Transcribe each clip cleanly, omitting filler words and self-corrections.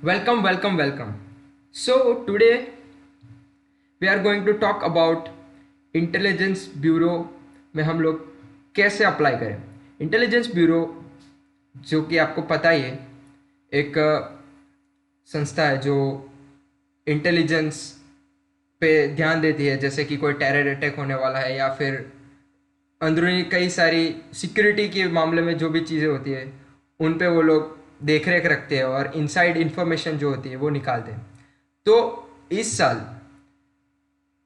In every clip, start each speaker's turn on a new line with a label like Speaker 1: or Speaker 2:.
Speaker 1: Welcome, welcome, welcome. So, today we are going to talk about intelligence bureau में हम लोग कैसे apply करें। इंटेलिजेंस ब्यूरो, जो कि आपको पता ही है, एक संस्था है जो इंटेलिजेंस पे ध्यान देती है, जैसे कि कोई टेरर अटैक होने वाला है या फिर अंदरूनी कई सारी सिक्योरिटी के मामले में जो भी चीज़ें होती है उन पे वो लोग देख रेख रखते हैं और इनसाइड इंफॉर्मेशन जो होती है वो निकालते हैं। तो इस साल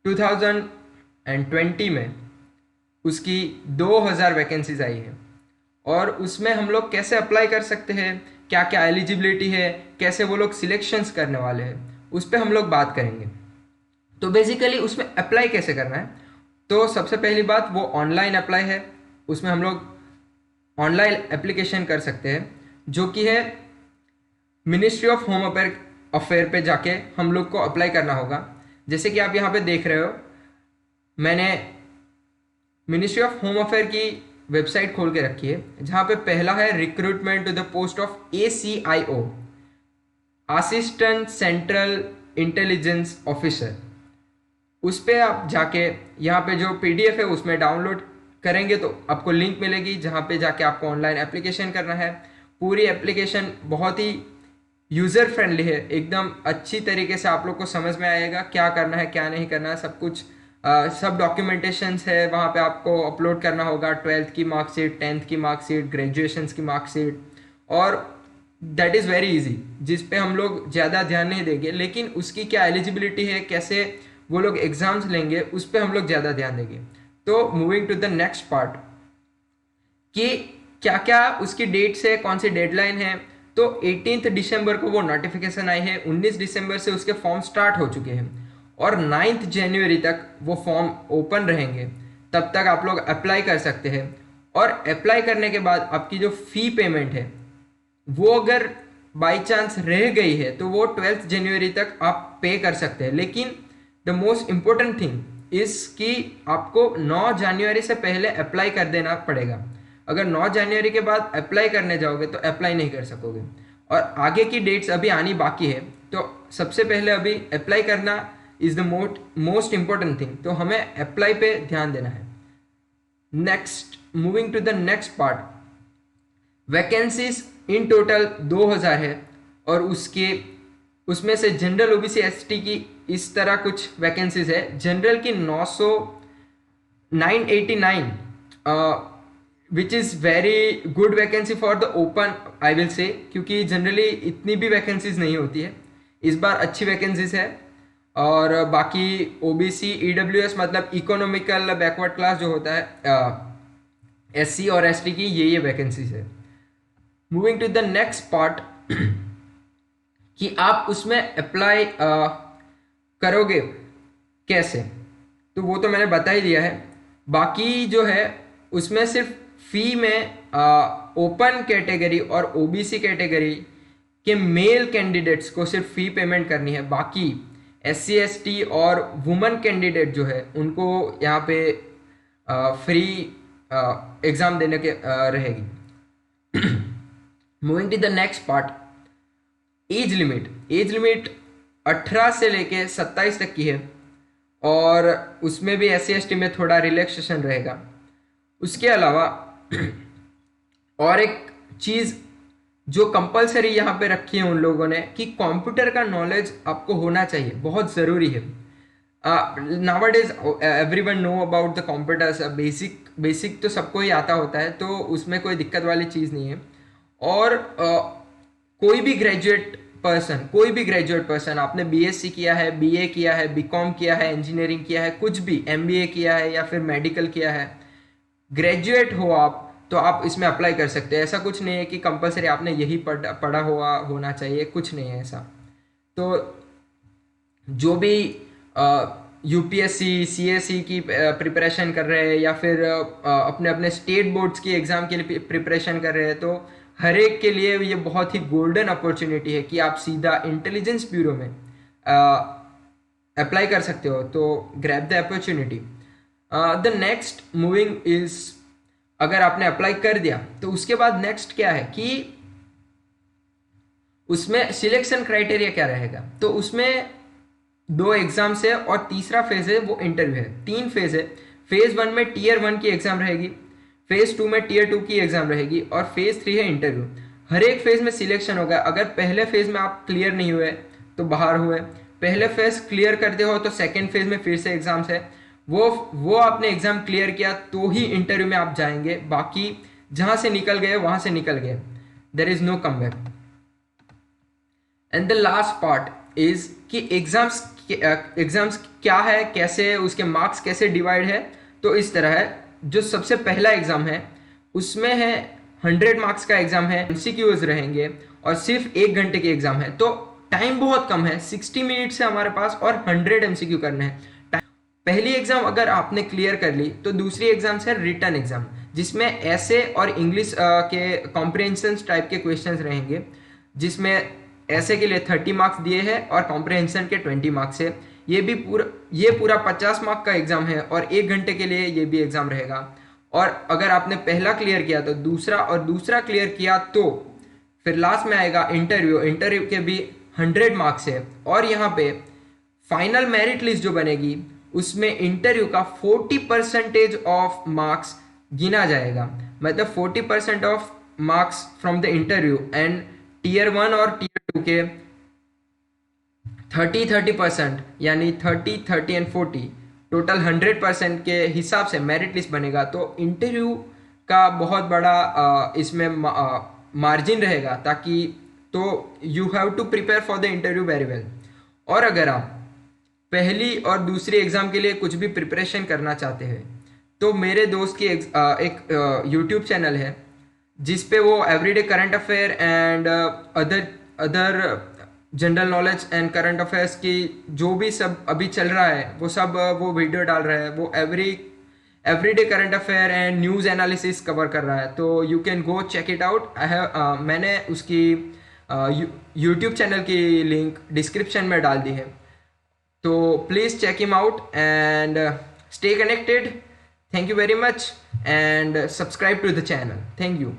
Speaker 1: 2020 में उसकी 2000 वैकेंसीज आई है और उसमें हम लोग कैसे अप्लाई कर सकते हैं, क्या क्या एलिजिबिलिटी है, कैसे वो लोग सिलेक्शंस करने वाले हैं, उस पर हम लोग बात करेंगे। तो बेसिकली उसमें अप्लाई कैसे करना है, तो सबसे पहली बात वो ऑनलाइन अप्लाई है। उसमें हम लोग ऑनलाइन एप्लीकेशन कर सकते हैं, जो कि है मिनिस्ट्री ऑफ होम अफेयर पे जाके हम लोग को अप्लाई करना होगा। जैसे कि आप यहाँ पे देख रहे हो, मैंने मिनिस्ट्री ऑफ होम अफेयर की वेबसाइट खोल के रखी है, जहाँ पे पहला है recruitment to the post of ACIO, assistant central intelligence officer. उस पर आप जाके यहाँ पे जो PDF है उसमें डाउनलोड करेंगे तो आपको लिंक मिलेगी, जहाँ पे जाके आपको ऑनलाइन एप्लीकेशन करना है। पूरी एप्लीकेशन बहुत ही यूज़र फ्रेंडली है, एकदम अच्छी तरीके से आप लोग को समझ में आएगा क्या करना है क्या नहीं करना है, सब कुछ सब डॉक्यूमेंटेशंस है वहाँ पे आपको अपलोड करना होगा। 12th की मार्कशीट, 10th की मार्कशीट, ग्रेजुएशंस की मार्कशीट, और दैट इज़ वेरी इजी, जिस पे हम लोग ज़्यादा ध्यान नहीं देंगे, लेकिन उसकी क्या एलिजिबिलिटी है, कैसे वो लोग एग्जाम्स लेंगे, उस पर हम लोग ज़्यादा ध्यान देंगे। तो moving to the next part कि क्या क्या उसकी डेट्स है, कौन सी डेडलाइन है। तो 18 दिसंबर को वो नोटिफिकेशन आई है, 19 दिसंबर से उसके फॉर्म स्टार्ट हो चुके हैं और 9 जनवरी तक वो फॉर्म ओपन रहेंगे। तब तक आप लोग अप्लाई कर सकते हैं, और अप्लाई करने के बाद आपकी जो फ़ी पेमेंट है वो अगर बाई चांस रह गई है तो वो 12 जनवरी तक आप पे कर सकते हैं। लेकिन द मोस्ट इम्पोर्टेंट थिंग इस कि आपको 9 जनवरी से पहले अप्लाई कर देना पड़ेगा। अगर 9 जनवरी के बाद अप्लाई करने जाओगे तो अप्लाई नहीं कर सकोगे, और आगे की डेट्स अभी आनी बाकी है। तो सबसे पहले अभी अप्लाई करना is the most important thing, तो हमें अप्लाई पे ध्यान देना है। Next, moving to the next part, vacancies in total 2000 है, और उसमें से जनरल OBC ST की इस तरह कुछ वैकेंसीज है। जनरल की 989, which is very good vacancy for the open, I will say, क्योंकि जनरली इतनी भी वैकेंसीज नहीं होती है, इस बार अच्छी वैकेंसीज है। और बाकी OBC EWS मतलब इकोनॉमिकल बैकवर्ड क्लास जो होता है, SC और ST की ये वैकेंसीज है। Moving to the next part कि आप उसमें अप्लाई करोगे कैसे, तो वो तो मैंने बता ही दिया है। बाकी जो है उसमें सिर्फ फी में ओपन कैटेगरी और OBC कैटेगरी के मेल कैंडिडेट्स को सिर्फ फी पेमेंट करनी है। बाकी SC ST और वुमेन कैंडिडेट जो है उनको यहाँ पे फ्री एग्ज़ाम देने के रहेगी। Moving to the next part, age limit 18 से लेके 27 तक की है, और उसमें भी SC ST में थोड़ा रिलैक्सेशन रहेगा। उसके अलावा और एक चीज़ जो कंपलसरी यहाँ पे रखी है उन लोगों ने कि कंप्यूटर का नॉलेज आपको होना चाहिए, बहुत ज़रूरी है। Nowadays everyone know about the computers, basic तो सबको ही आता होता है, तो उसमें कोई दिक्कत वाली चीज़ नहीं है। और कोई भी ग्रेजुएट पर्सन, आपने BSc किया है, BA किया है, BCom किया है, इंजीनियरिंग किया है, कुछ भी MBA किया है या फिर मेडिकल किया है, ग्रेजुएट हो आप, तो आप इसमें अप्लाई कर सकते हैं। ऐसा कुछ नहीं है कि कंपलसरी आपने यही पढ़ा हुआ होना चाहिए, कुछ नहीं है ऐसा। तो जो भी UPSC CSE की प्रिपरेशन कर रहे हैं या फिर अपने अपने स्टेट बोर्ड्स की एग्ज़ाम के लिए प्रिपरेशन कर रहे हैं, तो हर एक के लिए ये बहुत ही गोल्डन अपॉर्चुनिटी है कि आप सीधा इंटेलिजेंस ब्यूरो में अप्लाई कर सकते हो। तो grab the opportunity. The next moving is, अगर आपने अप्लाई कर दिया तो उसके बाद नेक्स्ट क्या है कि उसमें सिलेक्शन क्राइटेरिया क्या रहेगा, तो उसमें 2 एग्जाम्स है और तीसरा फेज है वो इंटरव्यू है। 3 फेज है। फेज 1 में टीयर 1 की एग्जाम रहेगी, फेज 2 में टीयर 2 की एग्जाम रहेगी और फेज 3 है इंटरव्यू। हर एक फेज में सिलेक्शन होगा। अगर पहले फेज में आप क्लियर नहीं हुए तो बाहर हुए, पहले फेज क्लियर करते हो तो सेकेंड फेज में फिर से एग्जाम्स है, वो आपने एग्जाम क्लियर किया तो ही इंटरव्यू में आप जाएंगे। बाकी जहां से निकल गए वहां से निकल गए, there is no come back. And the last part is कि एग्जाम्स क्या है, कैसे उसके मार्क्स कैसे डिवाइड है। तो इस तरह है, जो सबसे पहला एग्जाम है उसमें है 100 मार्क्स का एग्जाम है, एमसीक्यूज रहेंगे और सिर्फ 1 घंटे की एग्जाम है। तो टाइम बहुत कम है, 60 मिनट्स है हमारे पास और 100 एमसीक्यू करने हैं। पहली एग्जाम अगर आपने क्लियर कर ली तो दूसरी एग्जाम है रिटन एग्जाम, जिसमें ऐसे और इंग्लिश के कॉम्प्रिहेंशन टाइप के क्वेश्चंस रहेंगे, जिसमें ऐसे के लिए 30 मार्क्स दिए हैं और कॉम्प्रिहेंशन के 20 मार्क्स है। ये पूरा 50 मार्क का एग्जाम है और 1 घंटे के लिए ये भी एग्जाम रहेगा। और अगर आपने पहला क्लियर किया तो दूसरा, और दूसरा क्लियर किया तो फिर लास्ट में आएगा इंटरव्यू। इंटरव्यू के भी 100 मार्क्स है और यहाँ पे फाइनल मेरिट लिस्ट जो बनेगी उसमें इंटरव्यू का 40% ऑफ मार्क्स गिना जाएगा। मतलब 40% of marks from the interview and tier 1 और टीयर 2 के 30% यानी 30 एंड 40 टोटल 100% के हिसाब से मेरिट लिस्ट बनेगा। तो इंटरव्यू का बहुत बड़ा इसमें मार्जिन रहेगा, ताकि तो you have to prepare for the interview very well. और अगर आप पहली और दूसरी एग्जाम के लिए कुछ भी प्रिपरेशन करना चाहते हैं तो मेरे दोस्त की एक यूट्यूब चैनल है जिस पे वो everyday current affair and other general knowledge and current affairs की जो भी सब अभी चल रहा है वो सब वो वीडियो डाल रहा है। वो everyday current affair and news analysis cover कर रहा है, तो you can go check it out. I have मैंने उसकी यूट्यूब चैनल की लिंक डिस्क्रिप्शन में डाल दी है, तो please check him out and stay connected. Thank you very much and subscribe to the channel. Thank you.